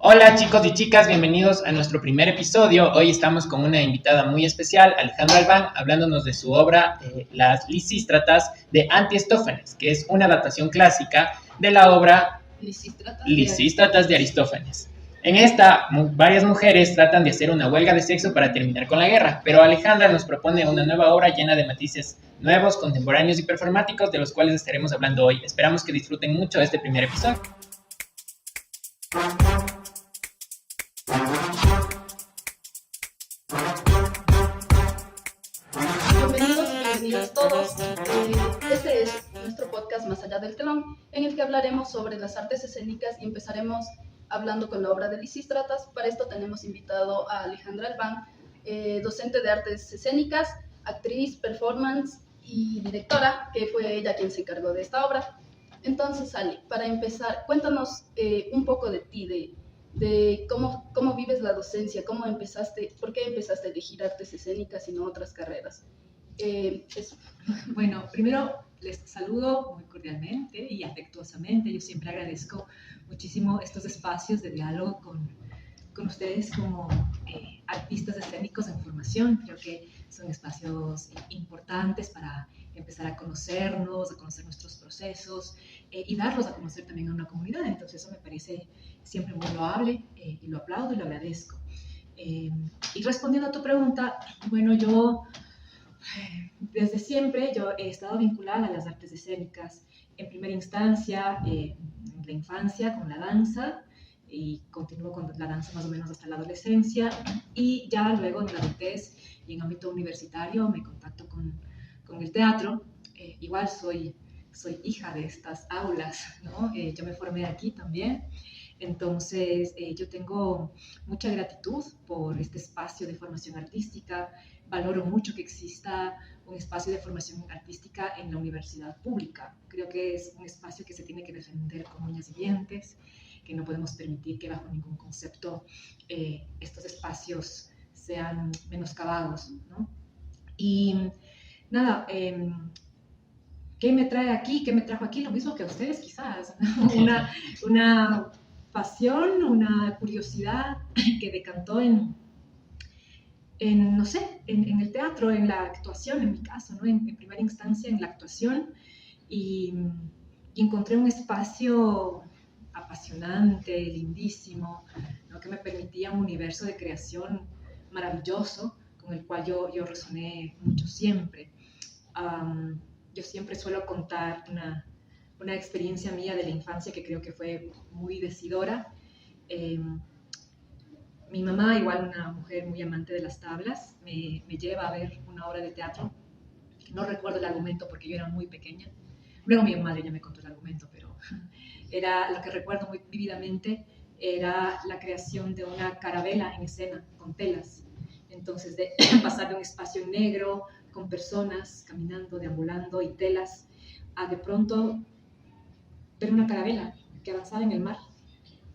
Hola chicos y chicas, bienvenidos a nuestro primer episodio. Hoy estamos con una invitada muy especial, Alejandra Albán, hablándonos de su obra Las Lisístratas de Antistófanes, que es una adaptación clásica de la obra Lisístratas de Aristófanes. En esta, varias mujeres tratan de hacer una huelga de sexo para terminar con la guerra, pero Alejandra nos propone una nueva obra llena de matices nuevos, contemporáneos y performáticos, de los cuales estaremos hablando hoy. Esperamos que disfruten mucho este primer episodio. Bienvenidos todos. Este es nuestro podcast Más allá del telón, en el que hablaremos sobre las artes escénicas y empezaremos hablando con la obra de Lisístratas. Para esto tenemos invitado a Alejandra Albán, docente de artes escénicas, actriz, performance y directora, que fue ella quien se encargó de esta obra. Entonces, Ali, para empezar, cuéntanos un poco de ti, de cómo vives la docencia, cómo empezaste, por qué empezaste a elegir artes escénicas y no otras carreras. Eso. Bueno, primero les saludo muy cordialmente y afectuosamente. Yo siempre agradezco muchísimo estos espacios de diálogo con ustedes como artistas escénicos en formación. Creo que son espacios importantes para empezar a conocernos, a conocer nuestros procesos y darlos a conocer también a una comunidad. Entonces eso me parece siempre muy loable y lo aplaudo y lo agradezco. Y respondiendo a tu pregunta, bueno, yo desde siempre yo he estado vinculada a las artes escénicas, en primera instancia en la infancia con la danza, y continúo con la danza más o menos hasta la adolescencia, y ya luego en la adultez y en ámbito universitario me contacto con el teatro. Igual soy hija de estas aulas, ¿no? Yo me formé aquí también. Entonces, yo tengo mucha gratitud por este espacio de formación artística. Valoro mucho que exista un espacio de formación artística en la universidad pública. Creo que es un espacio que se tiene que defender con uñas y dientes, que no podemos permitir que bajo ningún concepto estos espacios sean menoscabados, ¿no? Y nada, ¿qué me trae aquí? ¿Qué me trajo aquí? Lo mismo que a ustedes quizás, ¿no? Una pasión, una curiosidad que decantó en no sé, en el teatro, en la actuación, en mi caso, ¿no? En primera instancia en la actuación, y encontré un espacio apasionante, lindísimo, ¿no? Que me permitía un universo de creación maravilloso, con el cual yo resoné mucho siempre. Yo siempre suelo contar una experiencia mía de la infancia que creo que fue muy decidora. Mi mamá, igual una mujer muy amante de las tablas, me lleva a ver una obra de teatro. No recuerdo el argumento porque yo era muy pequeña. Luego mi madre ya me contó el argumento, pero era lo que recuerdo muy vívidamente, era la creación de una carabela en escena con telas. Entonces, de pasar de un espacio negro con personas caminando, deambulando y telas, a de pronto ver una carabela que avanzaba en el mar.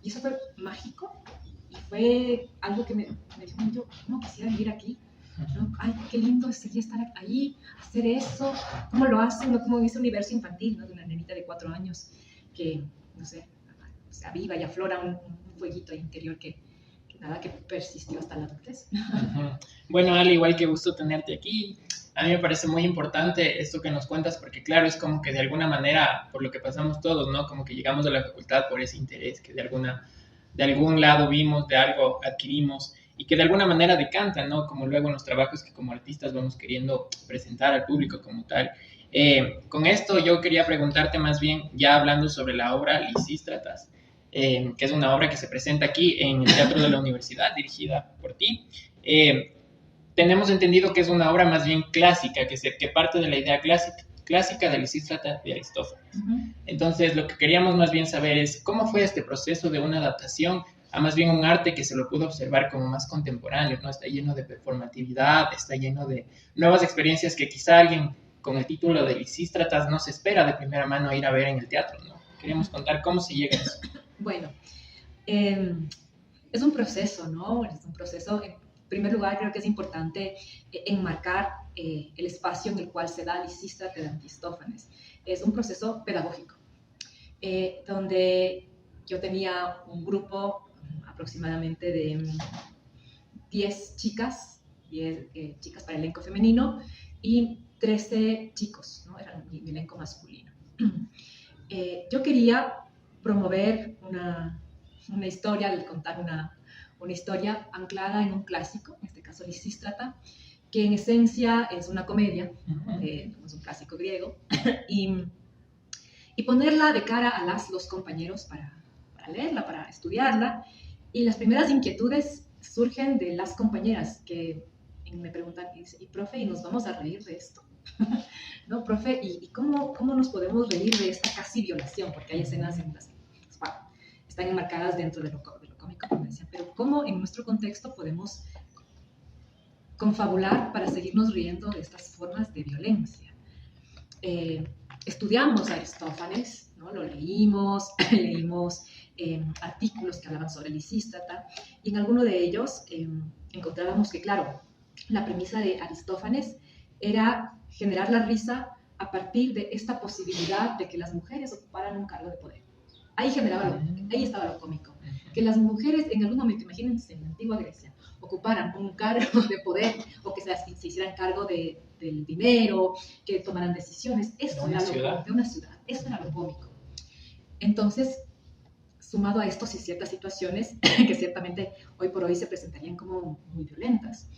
Y eso fue mágico. Y fue algo que me dijo, yo no quisiera vivir aquí, ¿no? Ay, qué lindo sería estar ahí, hacer eso, cómo lo hacen, ¿no? Como en ese universo infantil, ¿no? De una nenita de 4 años que, no sé, se aviva y aflora un fueguito interior que persistió hasta la adultez. Bueno, al igual que gusto tenerte aquí. A mí me parece muy importante esto que nos cuentas, porque claro, es como que de alguna manera, por lo que pasamos todos, ¿no? Como que llegamos a la facultad por ese interés que de algún lado vimos, de algo adquirimos y que de alguna manera decantan, ¿no? Como luego en los trabajos que como artistas vamos queriendo presentar al público como tal. Con esto yo quería preguntarte más bien, ya hablando sobre la obra Lisístratas, que es una obra que se presenta aquí en el Teatro de la Universidad, dirigida por ti. Tenemos entendido que es una obra más bien clásica, que parte de la idea clásica de Lisístrata de Aristófanes. Uh-huh. Entonces, lo que queríamos más bien saber es cómo fue este proceso de una adaptación a más bien un arte que se lo pudo observar como más contemporáneo, ¿no? Está lleno de performatividad, está lleno de nuevas experiencias que quizá alguien con el título de Lisístratas no se espera de primera mano ir a ver en el teatro, ¿no? Queríamos contar cómo se llega a eso. Bueno, es un proceso, ¿no? Es un proceso. En primer lugar, creo que es importante enmarcar el espacio en el cual se da Lisístrata de Antistófanes. Es un proceso pedagógico, donde yo tenía un grupo aproximadamente de 10 chicas, 10 chicas para el elenco femenino y 13 chicos, ¿no? Era mi elenco masculino. Yo quería promover una historia, contar una historia anclada en un clásico, en este caso Lisístrata, que en esencia es una comedia, ¿no? Es un clásico griego, y ponerla de cara a los compañeros para leerla, para estudiarla. Y las primeras inquietudes surgen de las compañeras que me preguntan, y profe, ¿y nos vamos a reír de esto? ¿No, profe? ¿Y cómo nos podemos reír de esta casi violación? Porque hay escenas en las que están enmarcadas dentro de lo cómico, como decía, pero ¿cómo en nuestro contexto podemos confabular para seguirnos riendo de estas formas de violencia? Estudiamos a Aristófanes, ¿no? Lo leímos artículos que hablaban sobre Lisístrata, y en alguno de ellos encontrábamos que, claro, la premisa de Aristófanes era generar la risa a partir de esta posibilidad de que las mujeres ocuparan un cargo de poder. Ahí estaba lo cómico. Que las mujeres en algún momento, imagínense, en la antigua Grecia, ocuparan un cargo de poder o que se hicieran cargo del dinero, que tomaran decisiones. Eso era de una ciudad. Eso era lo cómico. Entonces, sumado a esto, sí, ciertas situaciones que ciertamente hoy por hoy se presentarían como muy violentas.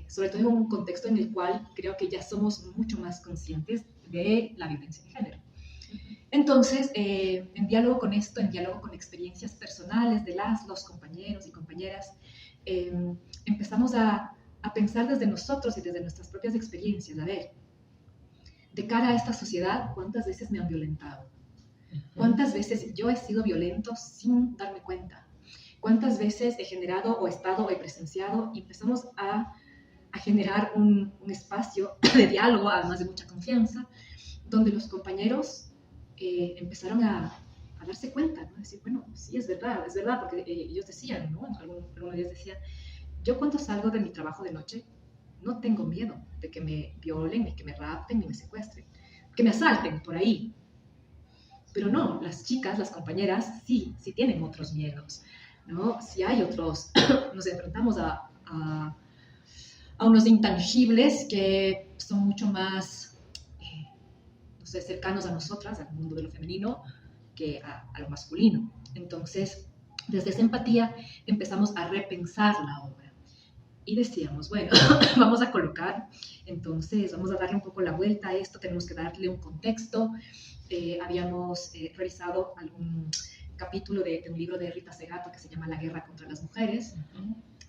Sobre todo en un contexto en el cual creo que ya somos mucho más conscientes de la violencia de género. Entonces, en diálogo con esto, en diálogo con experiencias personales de los compañeros y compañeras, empezamos a pensar desde nosotros y desde nuestras propias experiencias, a ver, de cara a esta sociedad, ¿cuántas veces me han violentado? ¿Cuántas veces yo he sido violento sin darme cuenta? ¿Cuántas veces he generado o estado o he presenciado? Y empezamos a generar un espacio de diálogo, además de mucha confianza, donde los compañeros empezaron a darse cuenta, ¿no? Decir, bueno, sí, es verdad, porque ellos decían, ¿no? Algunos de ellos decían, yo cuando salgo de mi trabajo de noche, no tengo miedo de que me violen, ni que me rapten, ni me secuestren, que me asalten por ahí. Pero no, las chicas, las compañeras, sí tienen otros miedos, ¿no? Sí hay otros, nos enfrentamos a unos intangibles que son mucho más cercanos a nosotras, al mundo de lo femenino, que a lo masculino. Entonces, desde esa empatía empezamos a repensar la obra. Y decíamos, bueno, vamos a colocar, entonces vamos a darle un poco la vuelta a esto, tenemos que darle un contexto. Habíamos revisado algún capítulo de un libro de Rita Segato que se llama La guerra contra las mujeres,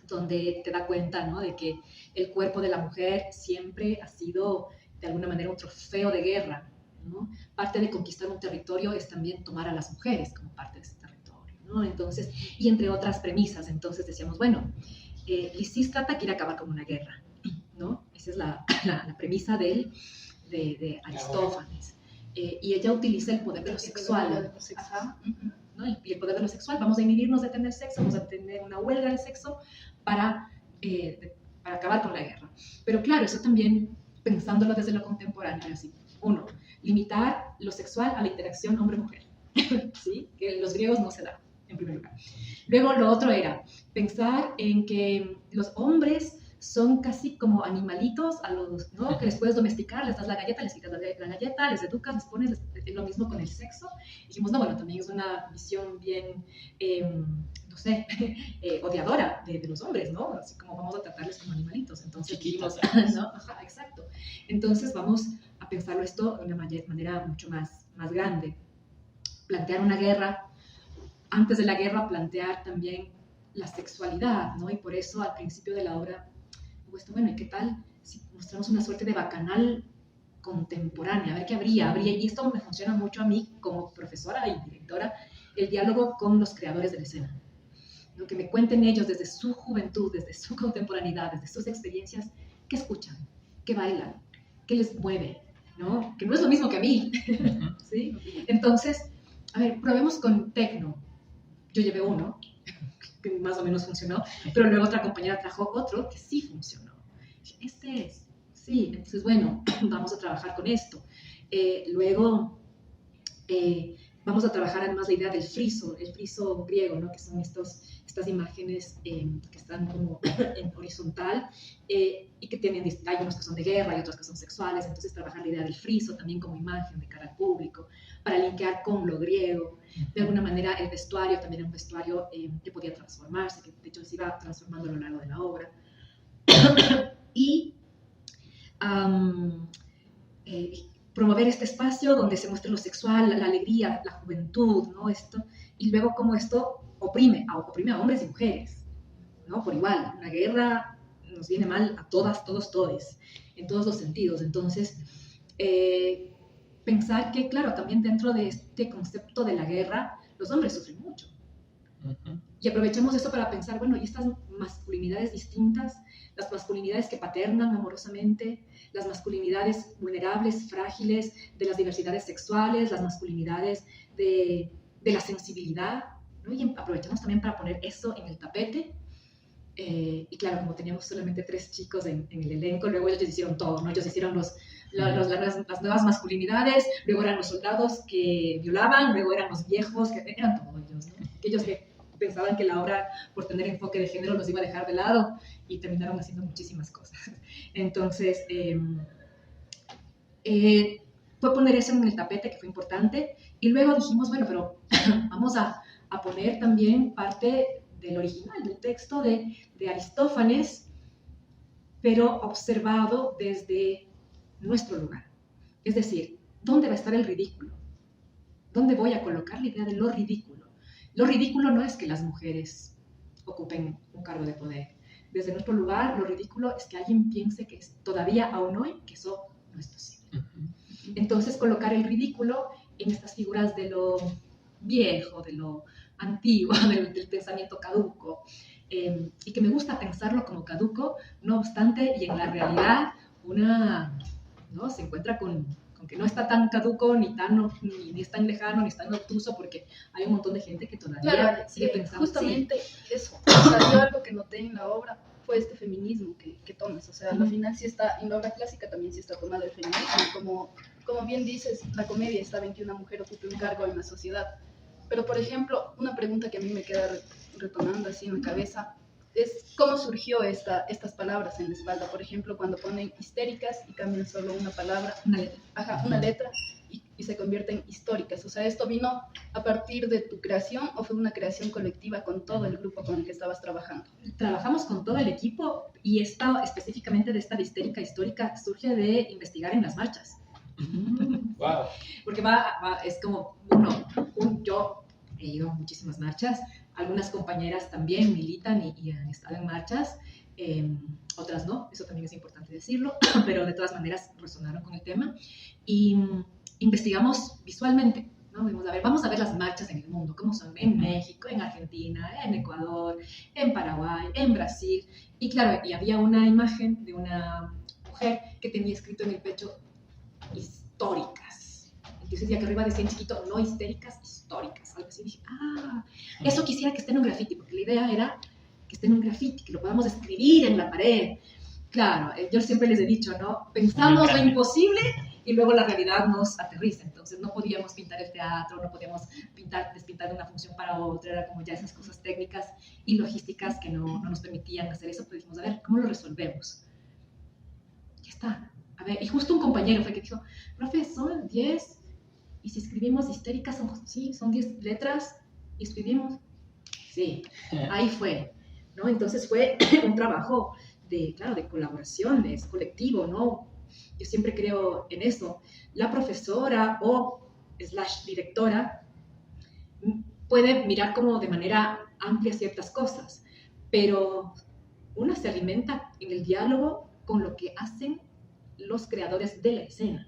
donde te da cuenta, ¿no?, de que el cuerpo de la mujer siempre ha sido de alguna manera un trofeo de guerra, ¿no? Parte de conquistar un territorio es también tomar a las mujeres como parte de ese territorio, ¿no? Entonces, y entre otras premisas, entonces decíamos, bueno, Lisístrata quiere acabar con una guerra, ¿no? Esa es la premisa de Aristófanes. Y ella utiliza el poder de lo sexual. ¿No? Y el poder de lo sexual, vamos a inhibirnos de tener sexo, vamos a tener una huelga de sexo para acabar con la guerra. Pero claro, eso también, pensándolo desde lo contemporáneo, así, uno, limitar lo sexual a la interacción hombre-mujer, ¿sí? Que los griegos no se da, en primer lugar. Luego, lo otro era pensar en que los hombres son casi como animalitos ¿no? Que les puedes domesticar, les das la galleta, les quitas la galleta, les educas, les pones, es lo mismo con el sexo. Y dijimos, no, bueno, también es una visión bien, no sé, odiadora de los hombres, ¿no? Así como vamos a tratarles como animalitos. Entonces, chiquitos, ¿no? Ajá, exacto. Entonces, vamos a pensarlo esto de una manera mucho más grande. Plantear una guerra, antes de la guerra, plantear también la sexualidad, ¿no? Y por eso, al principio de la obra, bueno, ¿y qué tal si mostramos una suerte de bacanal contemporánea? A ver qué habría. Y esto me funciona mucho a mí como profesora y directora, el diálogo con los creadores de la escena. ¿No? Que me cuenten ellos desde su juventud, desde su contemporaneidad, desde sus experiencias, qué escuchan, qué bailan, qué les mueve, ¿no? Que no es lo mismo que a mí. ¿Sí? Entonces, a ver, probemos con tecno. Yo llevé uno, que más o menos funcionó, pero luego otra compañera trajo otro que sí funcionó. Este es, sí, entonces bueno, vamos a trabajar con esto. Luego vamos a trabajar además la idea del friso, el friso griego, ¿no? Que son estas estas imágenes que están como en horizontal y que tienen, hay unos que son de guerra y otros que son sexuales, entonces trabajar la idea del friso también como imagen de cara al público, para linkear con lo griego. De alguna manera el vestuario también era un vestuario que podía transformarse, que de hecho se iba transformando a lo largo de la obra. Y promover este espacio donde se muestra lo sexual, la alegría, la juventud, ¿no? Esto, y luego cómo esto oprime a hombres y mujeres, ¿no? Por igual, una guerra nos viene mal a todas, todos, todes, en todos los sentidos. Entonces, pensar que, claro, también dentro de este concepto de la guerra, los hombres sufren mucho. Uh-huh. Y aprovechamos esto para pensar, bueno, y estas masculinidades distintas, las masculinidades que paternan amorosamente, las masculinidades vulnerables, frágiles, de las diversidades sexuales, las masculinidades de la sensibilidad, ¿no? Y aprovechamos también para poner eso en el tapete. Y claro, como teníamos solamente 3 chicos en el elenco, luego ellos hicieron todo, ¿no? Ellos hicieron las nuevas masculinidades, luego eran los soldados que violaban, luego eran los viejos, que eran todos ellos, ¿no? Aquellos que pensaban que la obra, por tener enfoque de género, los iba a dejar de lado y terminaron haciendo muchísimas cosas. Entonces, fue poner eso en el tapete, que fue importante, y luego dijimos, bueno, pero vamos a poner también parte del original, del texto de Aristófanes, pero observado desde nuestro lugar. Es decir, ¿dónde va a estar el ridículo? ¿Dónde voy a colocar la idea de lo ridículo? Lo ridículo no es que las mujeres ocupen un cargo de poder. Desde nuestro lugar, lo ridículo es que alguien piense que todavía aún hoy que eso no es posible. Entonces, colocar el ridículo en estas figuras de lo viejo, de lo antiguo, del pensamiento caduco, y que me gusta pensarlo como caduco, no obstante, y en la realidad ¿no? Se encuentra con que no está tan caduco, ni es tan lejano, ni es tan obtuso, porque hay un montón de gente que todavía sigue pensando. Justamente eso, o sea, yo algo que noté en la obra fue este feminismo que tomas, o sea, al final sí está, en la obra clásica también sí está tomado el feminismo, como bien dices, la comedia estaba en que una mujer ocupe un cargo en la sociedad, pero por ejemplo, una pregunta que a mí me queda retomando así en la cabeza, es cómo surgió estas palabras en la espalda, por ejemplo, cuando ponen histéricas y cambian solo una palabra, una letra, y se convierten históricas. O sea, ¿esto vino a partir de tu creación o fue una creación colectiva con todo el grupo con el que estabas trabajando? Trabajamos con todo el equipo y específicamente de esta de histérica histórica surge de investigar en las marchas. Wow. Porque es como yo he ido a muchísimas marchas, algunas compañeras también militan y han estado en marchas, otras no, eso también es importante decirlo, pero de todas maneras resonaron con el tema y investigamos visualmente, ¿no? Vamos a ver las marchas en el mundo, cómo son en México, en Argentina, en Ecuador, en Paraguay, en Brasil, y claro, y había una imagen de una mujer que tenía escrito en el pecho históricas. Entonces ya que arriba decía en chiquito, no histéricas, históricas. Algo así. Dije, eso quisiera que esté en un graffiti, porque la idea era que esté en un graffiti, que lo podamos escribir en la pared. Claro, yo siempre les he dicho, ¿no? Pensamos lo imposible y luego la realidad nos aterriza. Entonces no podíamos pintar el teatro, no podíamos despintar de una función para otra, era como ya esas cosas técnicas y logísticas que no nos permitían hacer eso. Pero dijimos, a ver, ¿cómo lo resolvemos? Ya está. A ver, y justo un compañero fue que dijo, profe, son 10, y si escribimos histéricas, son 10 letras, y escribimos, sí, ahí fue, ¿no? Entonces fue un trabajo de colaboración, es colectivo, ¿no? Yo siempre creo en eso. La profesora / directora puede mirar como de manera amplia ciertas cosas, pero una se alimenta en el diálogo con lo que hacen los creadores de la escena,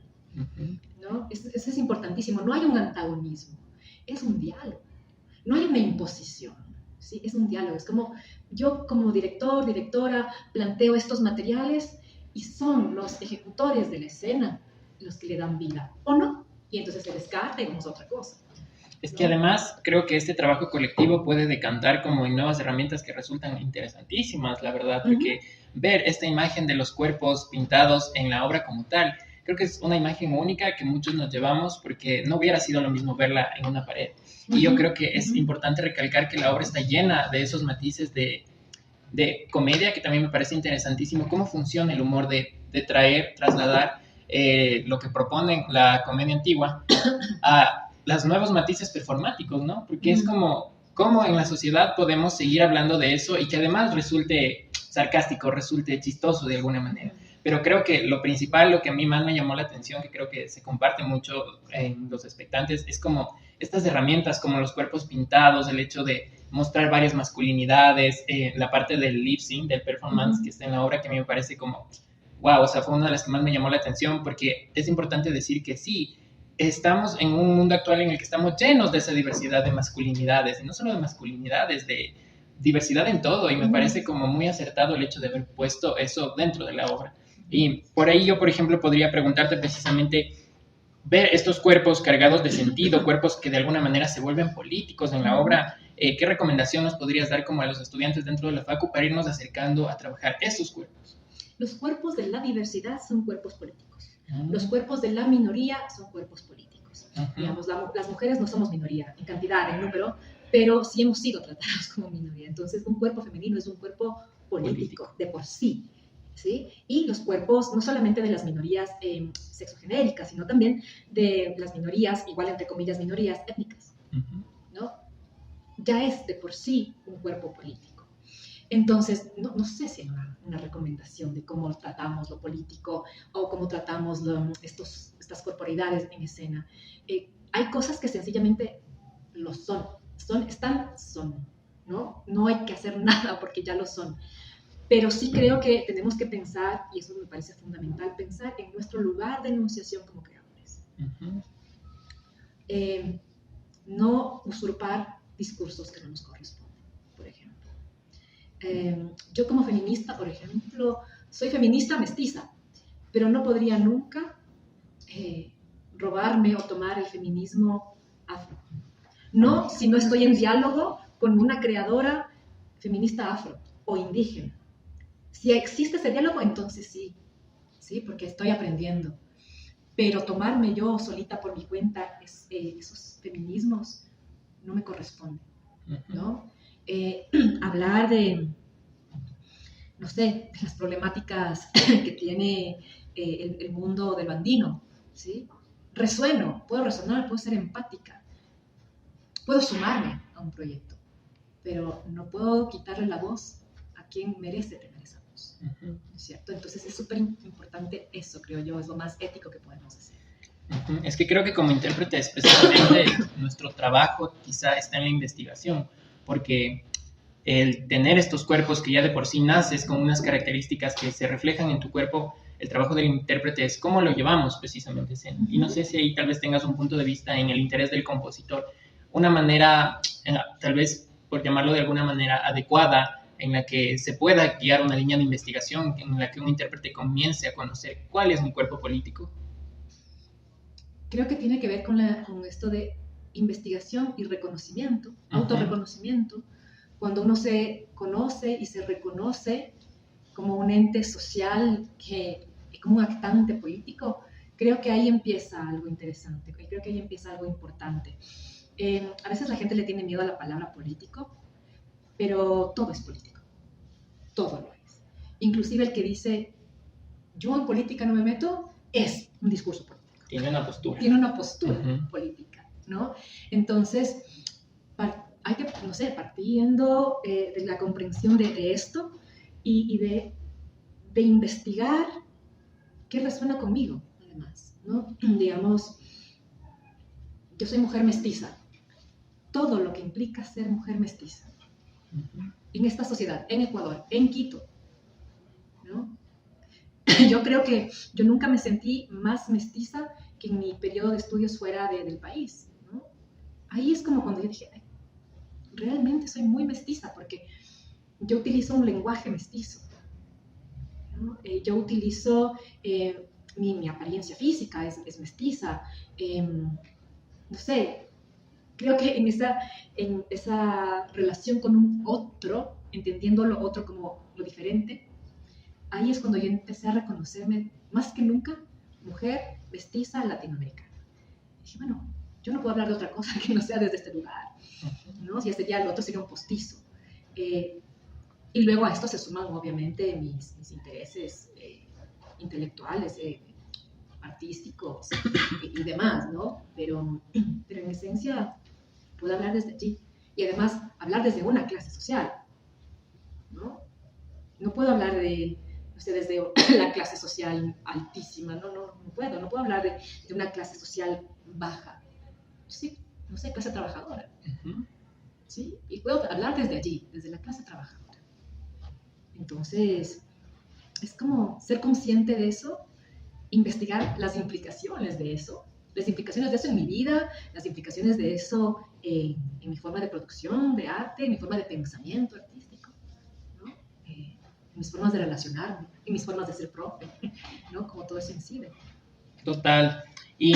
¿no? Eso es importantísimo. No hay un antagonismo, es un diálogo. No hay una imposición, ¿sí? Es un diálogo. Es como yo como director, directora, planteo estos materiales y son los ejecutores de la escena los que le dan vida, ¿o no? Y entonces se descarta y vamos a otra cosa. Es que además creo que este trabajo colectivo puede decantar como en nuevas herramientas que resultan interesantísimas, la verdad, porque ver esta imagen de los cuerpos pintados en la obra como tal, creo que es una imagen única que muchos nos llevamos porque no hubiera sido lo mismo verla en una pared. Y yo creo que es importante recalcar que la obra está llena de esos matices de comedia, que también me parece interesantísimo cómo funciona el humor de trasladar lo que propone la comedia antigua a los nuevos matices performáticos, ¿no? Porque es como en la sociedad podemos seguir hablando de eso y que además resulte sarcástico, resulte chistoso de alguna manera. Pero creo que lo principal, lo que a mí más me llamó la atención, que creo que se comparte mucho en los espectantes, es como estas herramientas, como los cuerpos pintados, el hecho de mostrar varias masculinidades, la parte del lip sync, del performance que está en la obra, que a mí me parece como, wow, o sea, fue una de las que más me llamó la atención, porque es importante decir que sí, estamos en un mundo actual en el que estamos llenos de esa diversidad de masculinidades, y no solo de masculinidades, de diversidad en todo, y me parece como muy acertado el hecho de haber puesto eso dentro de la obra. Y por ahí yo, por ejemplo, podría preguntarte precisamente, ver estos cuerpos cargados de sentido, cuerpos que de alguna manera se vuelven políticos en la obra, ¿qué recomendación nos podrías dar como a los estudiantes dentro de la facu para irnos acercando a trabajar esos cuerpos? Los cuerpos de la diversidad son cuerpos políticos. Los cuerpos de la minoría son cuerpos políticos. Digamos, las mujeres no somos minoría en cantidad, en número, pero sí hemos sido tratadas como minoría. Entonces, un cuerpo femenino es un cuerpo político de por sí. ¿Sí? Y los cuerpos, no solamente de las minorías sexogenéricas, sino también de las minorías, igual entre comillas, minorías étnicas, ¿no? Ya es de por sí un cuerpo político. Entonces, no sé si hay una recomendación de cómo tratamos lo político o cómo tratamos estas corporidades en escena. Hay cosas que sencillamente lo son, ¿no? No hay que hacer nada porque ya lo son. Pero sí creo que tenemos que pensar, y eso me parece fundamental, pensar en nuestro lugar de enunciación como creadores. No usurpar discursos que no nos corresponden, por ejemplo. Yo como feminista, por ejemplo, soy feminista mestiza, pero no podría nunca robarme o tomar el feminismo afro. No si no estoy en diálogo con una creadora feminista afro o indígena. Si existe ese diálogo, entonces sí, porque estoy aprendiendo. Pero tomarme yo solita por mi cuenta esos feminismos no me corresponde, ¿no? Hablar de, no sé, de las problemáticas que tiene el mundo del andino, ¿sí? Puedo resonar, puedo ser empática, puedo sumarme a un proyecto, pero no puedo quitarle la voz a quien merece tener esa voz, ¿no es cierto? Entonces es súper importante eso, creo yo, es lo más ético que podemos hacer. Es que creo que como intérpretes, precisamente nuestro trabajo quizá está en la investigación, porque el tener estos cuerpos que ya de por sí naces con unas características que se reflejan en tu cuerpo, el trabajo del intérprete es cómo lo llevamos precisamente. Y no sé si ahí tal vez tengas un punto de vista en el interés del compositor, una manera, tal vez por llamarlo de alguna manera adecuada, en la que se pueda guiar una línea de investigación, en la que un intérprete comience a conocer cuál es mi cuerpo político. Creo que tiene que ver con esto de investigación y reconocimiento, autorreconocimiento. Cuando uno se conoce y se reconoce como un ente social, como un actante político, creo que ahí empieza algo interesante, creo que ahí empieza algo importante. A veces la gente le tiene miedo a la palabra político, pero todo es político, todo lo es. Inclusive el que dice, yo en política no me meto, es un discurso político. Tiene una postura. Tiene una postura política, ¿no? Entonces, hay que, no sé, partiendo de la comprensión de esto y de investigar qué resuena conmigo, además, ¿no? Digamos, yo soy mujer mestiza. Todo lo que implica ser mujer mestiza en esta sociedad, en Ecuador, en Quito, ¿no? Yo creo que yo nunca me sentí más mestiza que en mi periodo de estudios fuera del país, ¿no? Ahí es como cuando yo dije, ay, realmente soy muy mestiza porque yo utilizo un lenguaje mestizo, ¿no? Yo utilizo mi apariencia física es mestiza, no sé, creo que en esa relación con un otro, entendiendo lo otro como lo diferente, ahí es cuando yo empecé a reconocerme más que nunca mujer mestiza latinoamericana. Y dije, bueno, yo no puedo hablar de otra cosa que no sea desde este lugar, ¿no? Si ese día el otro sería un postizo. Y luego a esto se suman obviamente mis intereses intelectuales, artísticos y demás, ¿no? Pero en esencia puedo hablar desde allí y además hablar desde una clase social, ¿no? No puedo hablar de, no sé, desde la clase social altísima, no puedo hablar de una clase social baja, sí, no sé, clase trabajadora, ¿sí? Y puedo hablar desde allí, desde la clase trabajadora. Entonces, es como ser consciente de eso, investigar las implicaciones de eso en mi vida, las implicaciones de eso en mi forma de producción de arte, en mi forma de pensamiento artístico, ¿no? En mis formas de relacionarme, en mis formas de ser profe, ¿no? Como todo eso incide. Total. Y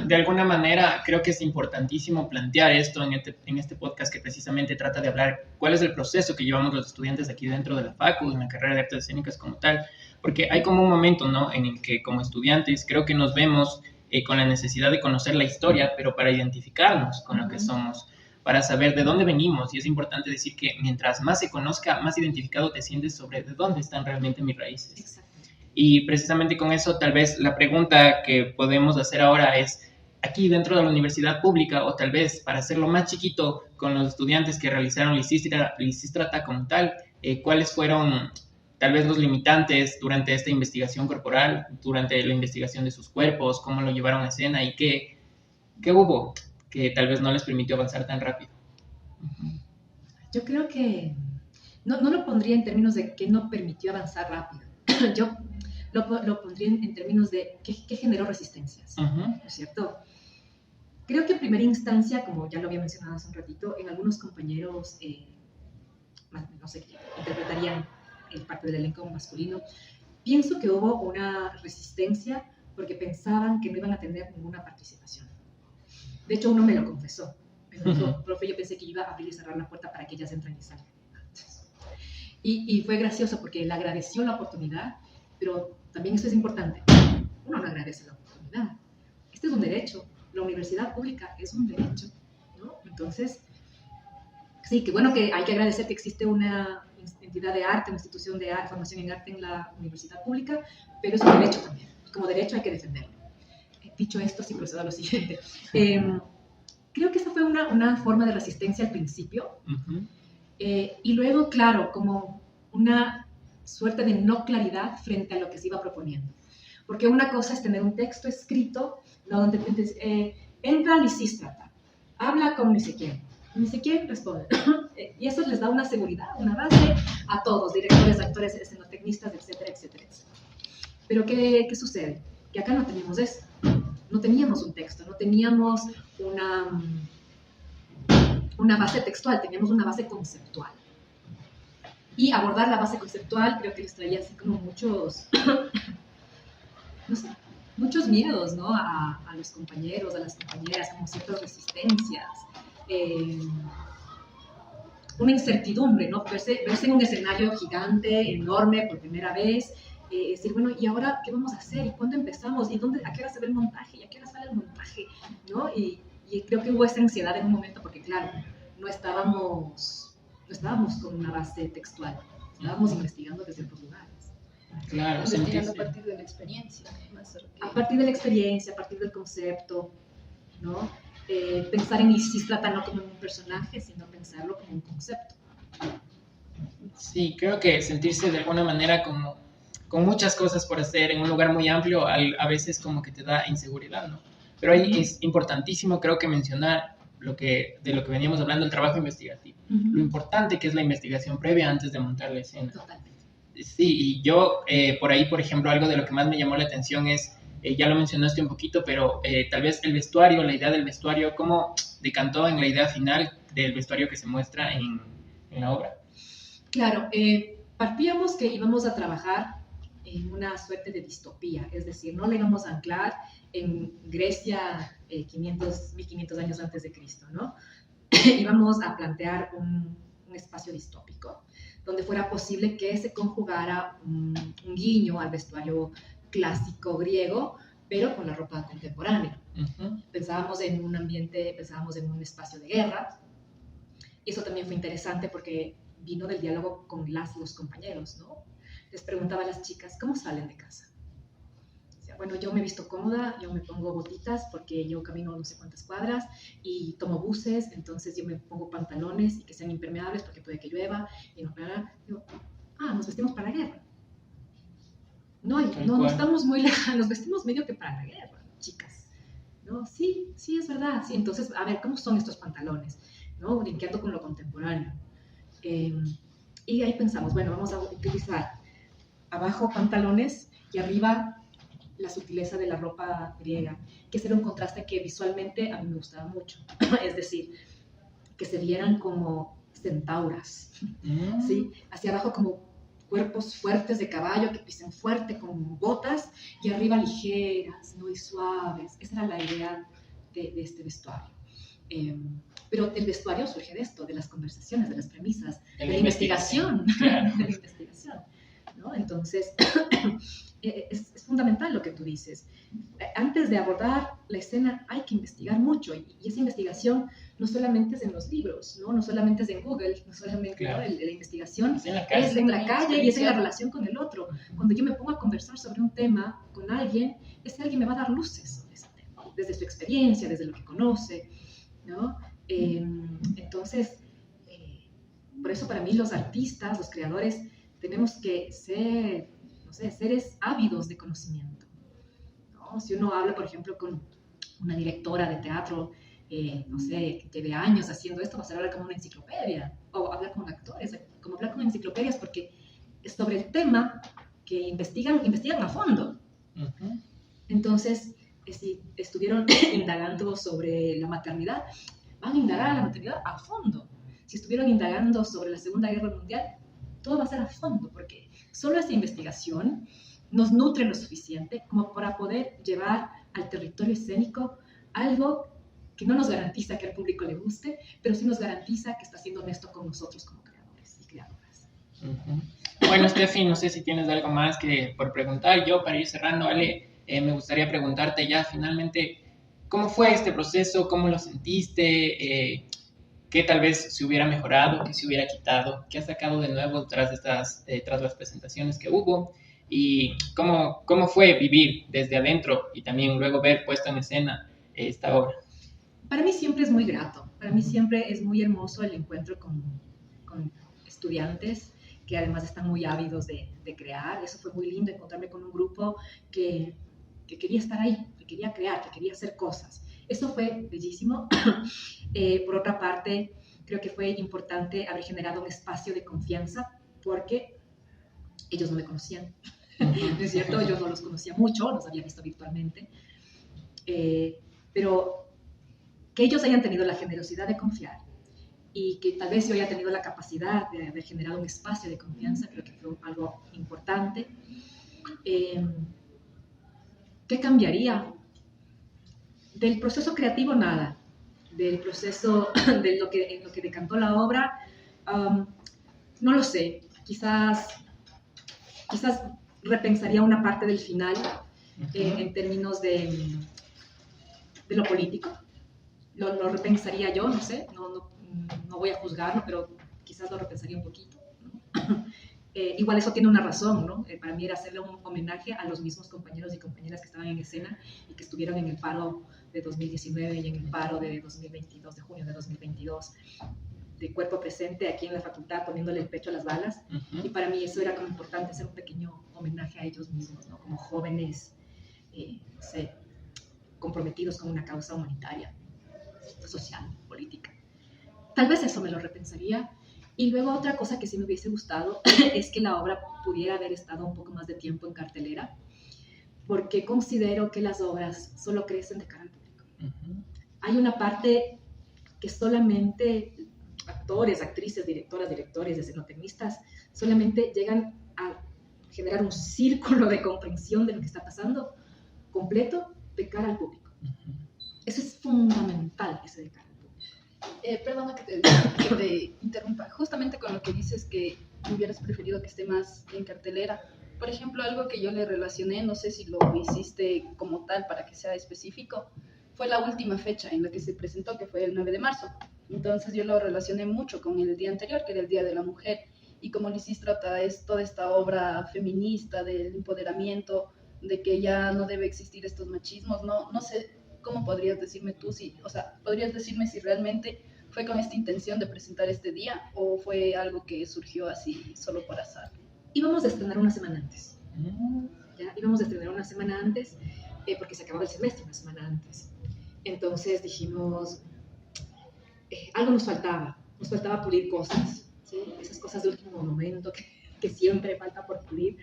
de alguna manera creo que es importantísimo plantear esto en este podcast que precisamente trata de hablar cuál es el proceso que llevamos los estudiantes aquí dentro de la facu, en la carrera de artes escénicas como tal, porque hay como un momento, ¿no?, en el que como estudiantes creo que nos vemos con la necesidad de conocer la historia, pero para identificarnos con lo que somos, para saber de dónde venimos, y es importante decir que mientras más se conozca, más identificado te sientes sobre de dónde están realmente mis raíces. Exacto. Y precisamente con eso, tal vez la pregunta que podemos hacer ahora es, aquí dentro de la universidad pública, o tal vez para hacerlo más chiquito con los estudiantes que realizaron Lisístrata como tal, ¿cuáles fueron tal vez los limitantes durante esta investigación corporal, durante la investigación de sus cuerpos, cómo lo llevaron a escena y qué hubo que tal vez no les permitió avanzar tan rápido? Yo creo que no lo pondría en términos de que no permitió avanzar rápido. Yo lo pondría en términos de qué generó resistencias, ¿no es cierto? Creo que en primera instancia, como ya lo había mencionado hace un ratito, en algunos compañeros, no sé, interpretarían parte del elenco masculino, pienso que hubo una resistencia porque pensaban que no iban a tener ninguna participación. De hecho, uno me lo confesó. Me dijo, profe, yo pensé que iba a abrir y cerrar la puerta para que ellas entren y salgan. Y fue gracioso porque le agradeció la oportunidad, pero también esto es importante. Uno no agradece la oportunidad. Este es un derecho. La universidad pública es un derecho, ¿no? Entonces, sí, que bueno que hay que agradecer que existe una entidad de arte, una institución de formación en arte en la universidad pública, pero es un derecho también. Como derecho hay que defenderlo. Dicho esto, sí procedo a lo siguiente. Creo que esa fue una forma de resistencia al principio. Y luego, claro, como una suerte de no claridad frente a lo que se iba proponiendo. Porque una cosa es tener un texto escrito, ¿no?, donde entra Lisístrata, habla con ni sé quién responde. Y eso les da una seguridad, una base a todos, directores, actores, escenotecnistas, etcétera, etcétera, etcétera. Pero ¿qué sucede? Que acá no teníamos eso. No teníamos un texto, no teníamos una base textual, teníamos una base conceptual. Y abordar la base conceptual creo que les traía así como muchos, no sé, muchos miedos, ¿no?, a los compañeros, a las compañeras, como ciertas resistencias, una incertidumbre, ¿no? Verse en un escenario gigante, enorme, por primera vez, decir, bueno, ¿y ahora qué vamos a hacer? ¿Y cuándo empezamos? ¿Y a qué hora se ve el montaje? ¿Y a qué hora sale el montaje? ¿No? Y creo que hubo esa ansiedad en un momento porque, claro, no estábamos con una base textual, estábamos investigando desde otros lugares. Claro, investigando a partir de la experiencia. A partir de la experiencia, a partir del concepto, ¿no? Pensar en Lisístrata no como un personaje, sino pensarlo como un concepto. Sí, creo que sentirse de alguna manera como con muchas cosas por hacer en un lugar muy amplio, a veces como que te da inseguridad, ¿no? Pero ahí es importantísimo, creo que mencionar de lo que veníamos hablando, el trabajo investigativo. Lo importante que es la investigación previa antes de montar la escena. Totalmente. Sí, y yo por ahí, por ejemplo, algo de lo que más me llamó la atención es, ya lo mencionaste un poquito, pero tal vez el vestuario, la idea del vestuario, ¿cómo decantó en la idea final del vestuario que se muestra en la obra? Claro, partíamos que íbamos a trabajar en una suerte de distopía, es decir, no le íbamos a anclar en Grecia 1500 años antes de Cristo, ¿no? Íbamos a plantear un espacio distópico, donde fuera posible que se conjugara un guiño al vestuario clásico griego pero con la ropa contemporánea. Ujú. Pensábamos en un ambiente, pensábamos en un espacio de guerra, y eso también fue interesante porque vino del diálogo con los compañeros, ¿no? Les preguntaba a las chicas, ¿cómo salen de casa? O sea, bueno, yo me he visto cómoda, yo me pongo botitas porque yo camino no sé cuántas cuadras y tomo buses, entonces yo me pongo pantalones y que sean impermeables porque puede que llueva. Y no, digo, nos vestimos para la guerra. No estamos muy lejanos, nos vestimos medio que para la guerra, chicas. ¿No? Sí, es verdad. Sí. Entonces, a ver, ¿cómo son estos pantalones? ¿No? Brinqueando con lo contemporáneo. Y ahí pensamos, bueno, vamos a utilizar abajo pantalones y arriba la sutileza de la ropa griega, que ese era un contraste que visualmente a mí me gustaba mucho. Es decir, que se vieran como centauras, ¿sí? Hacia abajo como cuerpos fuertes de caballo que pisen fuerte con botas y arriba ligeras, ¿no? Y suaves. Esa era la idea de este vestuario. Pero el vestuario surge de esto, de las conversaciones, de las premisas, de la investigación. Claro. De la investigación, ¿no? Entonces, es fundamental lo que tú dices. Antes de abordar la escena hay que investigar mucho y esa investigación no solamente es en los libros, no solamente es en Google, no solamente claro. ¿No? La investigación es en la calle y es en la relación con el otro. Cuando yo me pongo a conversar sobre un tema con alguien, ese alguien me va a dar luces sobre ese tema, desde su experiencia, desde lo que conoce, ¿no? Entonces, por eso para mí los artistas, los creadores, tenemos que ser, no sé, seres ávidos de conocimiento, ¿no? Si uno habla, por ejemplo, con una directora de teatro, no sé, que lleve años haciendo esto, va a hablar como una enciclopedia, o hablar con actores, como hablar con enciclopedias, porque es sobre el tema que investigan a fondo. Uh-huh. Entonces, si estuvieron indagando sobre la maternidad, van a indagar la maternidad a fondo. Si estuvieron indagando sobre la Segunda Guerra Mundial, todo va a ser a fondo, porque solo esa investigación nos nutre lo suficiente como para poder llevar al territorio escénico algo que no nos garantiza que al público le guste, pero sí nos garantiza que está siendo honesto con nosotros como creadores y creadoras. Uh-huh. Bueno, Steffi, no sé si tienes algo más que por preguntar. Yo, para ir cerrando, Ale, me gustaría preguntarte ya finalmente, ¿cómo fue este proceso? ¿Cómo lo sentiste? ¿Qué tal vez se hubiera mejorado? ¿Qué se hubiera quitado? ¿Qué has sacado de nuevo tras las presentaciones que hubo? ¿Y cómo fue vivir desde adentro y también luego ver puesto en escena esta obra? Para mí siempre es muy grato. Para mí siempre es muy hermoso el encuentro con estudiantes que además están muy ávidos de crear. Eso fue muy lindo, encontrarme con un grupo que quería estar ahí, que quería crear, que quería hacer cosas. Eso fue bellísimo. Por otra parte, creo que fue importante haber generado un espacio de confianza porque ellos no me conocían. ¿No es cierto? Yo no los conocía mucho, los había visto virtualmente. Pero que ellos hayan tenido la generosidad de confiar y que tal vez yo haya tenido la capacidad de haber generado un espacio de confianza, creo que fue algo importante. ¿Qué cambiaría? Del proceso creativo nada, del proceso en lo que decantó la obra, no lo sé, quizás repensaría una parte del final en términos de lo político, lo repensaría yo, no sé, no voy a juzgarlo, pero quizás lo repensaría un poquito, ¿no? Igual eso tiene una razón, ¿no? Para mí era hacerle un homenaje a los mismos compañeros y compañeras que estaban en escena y que estuvieron en el paro de 2019 y en el paro de 2022, de junio de 2022, de cuerpo presente aquí en la facultad, poniéndole el pecho a las balas. Uh-huh. Y para mí eso era como importante, hacer un pequeño homenaje a ellos mismos, ¿no? Como jóvenes, no sé, comprometidos con una causa humanitaria, social, política. Tal vez eso me lo repensaría. Y luego otra cosa que sí me hubiese gustado es que la obra pudiera haber estado un poco más de tiempo en cartelera, porque considero que las obras solo crecen de cara al público. Uh-huh. Hay una parte que solamente actores, actrices, directoras, directores, escenotecnistas, solamente llegan a generar un círculo de comprensión de lo que está pasando completo de cara al público. Uh-huh. Eso es fundamental, ese de cara. Perdona que te interrumpa. Justamente con lo que dices que hubieras preferido que esté más en cartelera, Por ejemplo, algo que yo le relacioné, no sé si lo hiciste como tal para que sea específico, fue la última fecha en la que se presentó, que fue el 9 de marzo. Entonces yo lo relacioné mucho con el día anterior, que era el Día de la Mujer, y como Lysistrata es toda esta obra feminista del empoderamiento, de que ya no debe existir estos machismos. No sé cómo podrías decirme tú, podrías decirme si realmente fue con esta intención de presentar este día o fue algo que surgió así solo por azar. Íbamos a estrenar una semana antes. ¿Ya? Íbamos a estrenar una semana antes porque se acababa el semestre una semana antes. Entonces dijimos, algo nos faltaba pulir cosas, ¿sí? Esas cosas de último momento que siempre falta por pulir.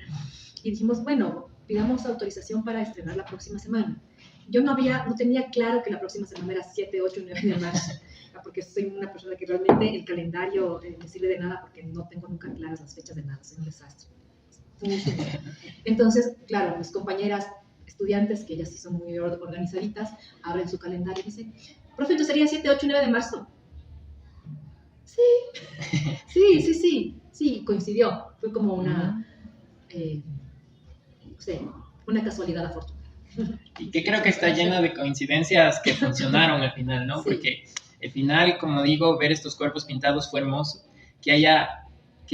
Y dijimos, bueno, pidamos autorización para estrenar la próxima semana. Yo no tenía claro que la próxima semana era 7, 8 y 9 de marzo, porque soy una persona que realmente el calendario me sirve de nada porque no tengo nunca claras las fechas de nada, soy un desastre. Entonces, claro, mis compañeras estudiantes, que ellas sí son muy organizaditas, abren su calendario y dicen, profe, ¿entonces sería 7, 8 y 9 de marzo? Sí, coincidió. Fue como una, una casualidad afortunada. Y que creo que está lleno de coincidencias que funcionaron al final, ¿no? Sí. Porque al final, como digo, ver estos cuerpos pintados fue hermoso. Que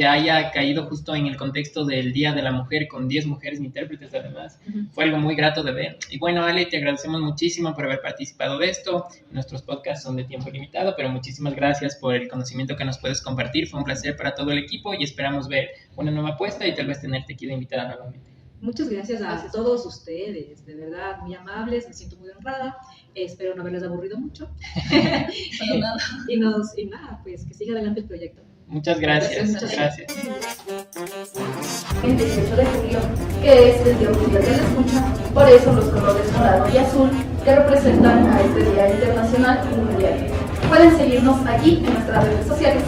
haya caído justo en el contexto del Día de la Mujer, con 10 mujeres intérpretes además, fue algo muy grato de ver. Y bueno, Ale, te agradecemos muchísimo por haber participado de esto. Nuestros podcasts son de tiempo limitado, pero muchísimas gracias por el conocimiento que nos puedes compartir. Fue un placer para todo el equipo y esperamos ver una nueva apuesta y tal vez tenerte aquí de invitada nuevamente. Muchas gracias a todos ustedes, de verdad, muy amables, me siento muy honrada, espero no haberles aburrido mucho. y nada, pues que siga adelante el proyecto. Muchas gracias. El 18 de julio, que es el Día Mundial de la Escucha, por eso los colores morado y azul que representan a este Día Internacional y Mundial. Pueden seguirnos aquí en nuestras redes sociales.